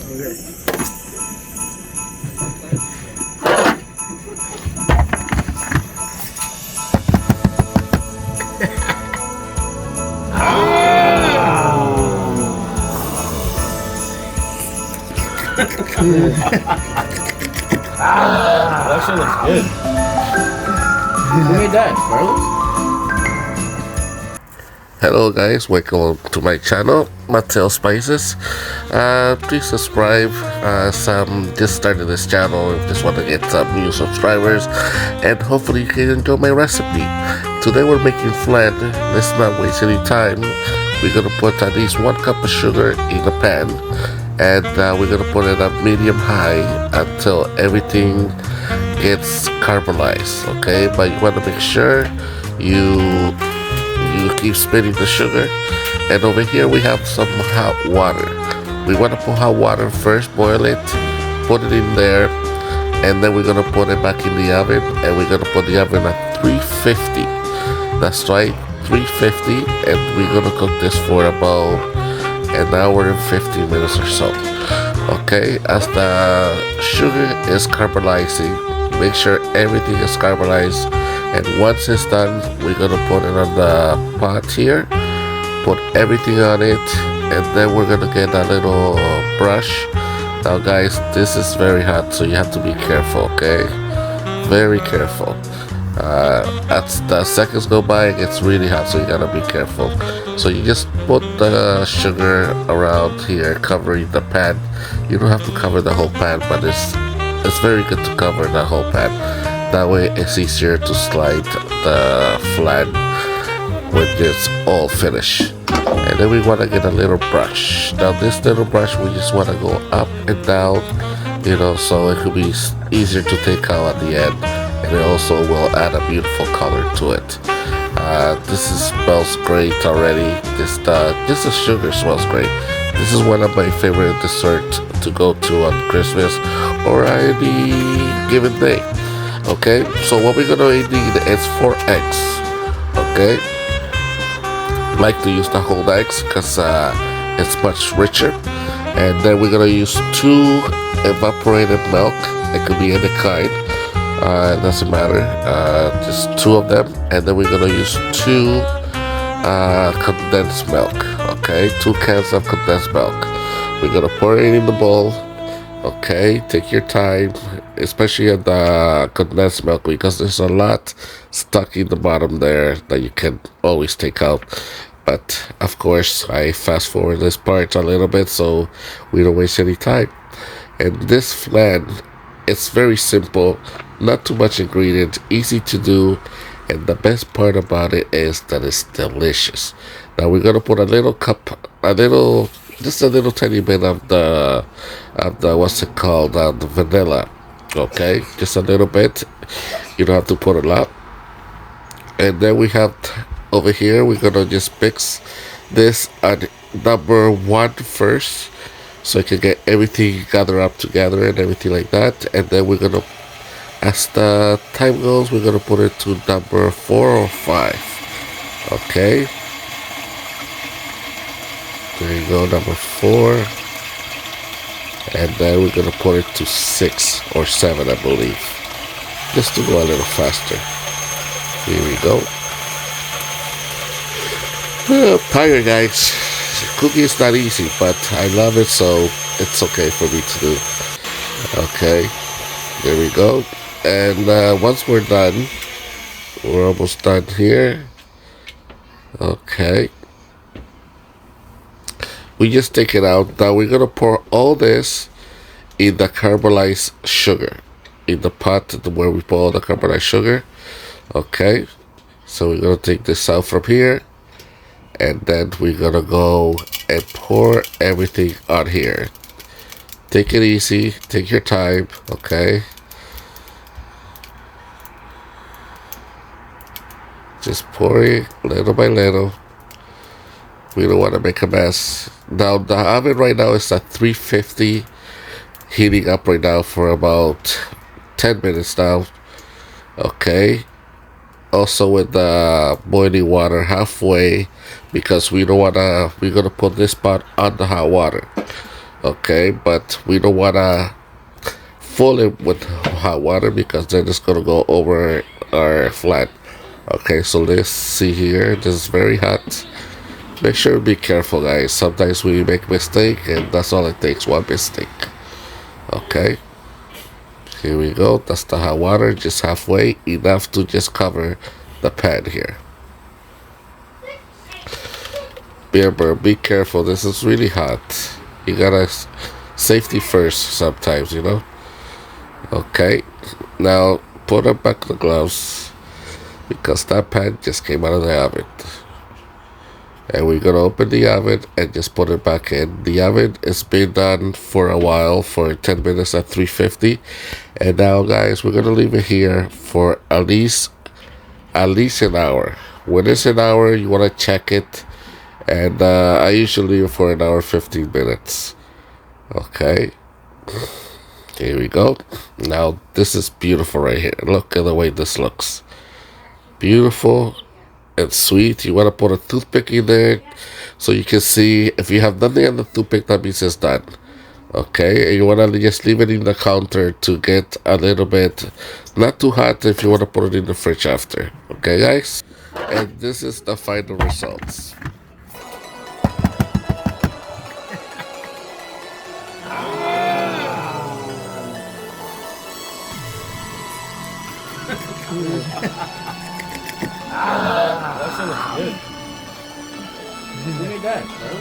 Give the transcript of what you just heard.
That shit looks good. Who made that, Carlos? Hello guys, welcome to my channel, Mattel Spices. Please subscribe. Some just started this channel. Just want to get some new subscribers, and hopefully you can enjoy my recipe. Today we're making flan. Let's not waste any time. We're gonna put at least 1 cup of sugar in the pan, and we're gonna put it at medium-high until everything gets caramelized. Okay, but you want to make sure you keep spinning the sugar. And over here we have some hot water. We want to put hot water first, boil it, put it in there, and then we're gonna put it back in the oven, and we're gonna put the oven at 350. That's right, 350, and we're gonna cook this for about an hour and 15 minutes or so. Okay, as the sugar is caramelizing, make sure everything is caramelized. And once it's done, we're gonna put it on the pot here, put everything on it, and then we're gonna get a little brush. Now guys, this is very hot, so you have to be careful, okay? Very careful. As the seconds go by, it gets really hot, so you gotta be careful. So you just put the sugar around here, covering the pan. You don't have to cover the whole pan, but it's very good to cover the whole pan. That way it's easier to slide the flan when it's all finished. And then we want to get a little brush. Now this little brush, we just want to go up and down, you know, so it could be easier to take out at the end. And it also will add a beautiful color to it. This smells great already. Just the sugar smells great. This is one of my favorite desserts to go to on Christmas or any given day. Okay, so what we're gonna need is 4 eggs. Okay, like to use the whole eggs because it's much richer. And then we're gonna use 2 evaporated milk. It could be any kind, it doesn't matter, just 2 of them. And then we're gonna use 2 condensed milk. Okay, 2 cans of condensed milk. We're gonna pour it in the bowl. Okay, take your time, especially in the condensed milk, because there's a lot stuck in the bottom there that you can always take out. But of course, I fast forward this part a little bit so we don't waste any time. And this flan, it's very simple, not too much ingredient, easy to do, and the best part about it is that it's delicious. Now we're gonna put a little cup, just a little tiny bit of the what's it called, the vanilla. Okay, just a little bit. You don't have to put a lot. And then we have over here, we're gonna just mix this at number 1 first, so I can get everything gathered up together and everything like that. And then we're gonna, as the time goes, we're gonna put it to number 4 or 5. Okay. There you go, number 4. And then we're gonna put it to 6 or 7, I believe. Just to go a little faster. Here we go. I'm tired, guys. Cooking is not easy, but I love it, so it's okay for me to do. Okay, there we go. And once we're done, we're almost done here. Okay. We just take it out. Now we're gonna pour all this in the caramelized sugar, in the pot where we pour all the caramelized sugar. Okay, so we're gonna take this out from here, and then we're gonna go and pour everything on here. Take it easy, take your time. Okay, just pour it little by little. We don't want to make a mess. Now the oven right now is at 350, heating up right now for about 10 minutes now. Okay, also with the boiling water halfway, because we don't wanna, we're gonna put this pot on the hot water. Okay, but we don't wanna fill it with hot water because then it's gonna go over our flat. Okay, so let's see here. This is very hot. Make sure to be careful, guys. Sometimes we make mistake, and that's all it takes, one mistake. Okay, here we go. That's the hot water, just halfway, enough to just cover the pan here. Remember, be careful. This is really hot. You gotta safety first sometimes, you know. Okay, now put up back the gloves because that pan just came out of the oven. And we're gonna open the oven and just put it back in. The oven has been done for a while, for 10 minutes at 350. And now, guys, we're gonna leave it here for at least an hour. When it's an hour, you wanna check it. And I usually leave it for an hour 15 minutes. Okay, here we go. Now this is beautiful right here. Look at the way this looks. Beautiful and sweet. You want to put a toothpick in there so you can see. If you have nothing on the toothpick, that means it's done. Okay, and you want to just leave it in the counter to get a little bit not too hot if you want to put it in the fridge after. Okay, guys, and this is the final results. That shit looks good. Who made that, bro?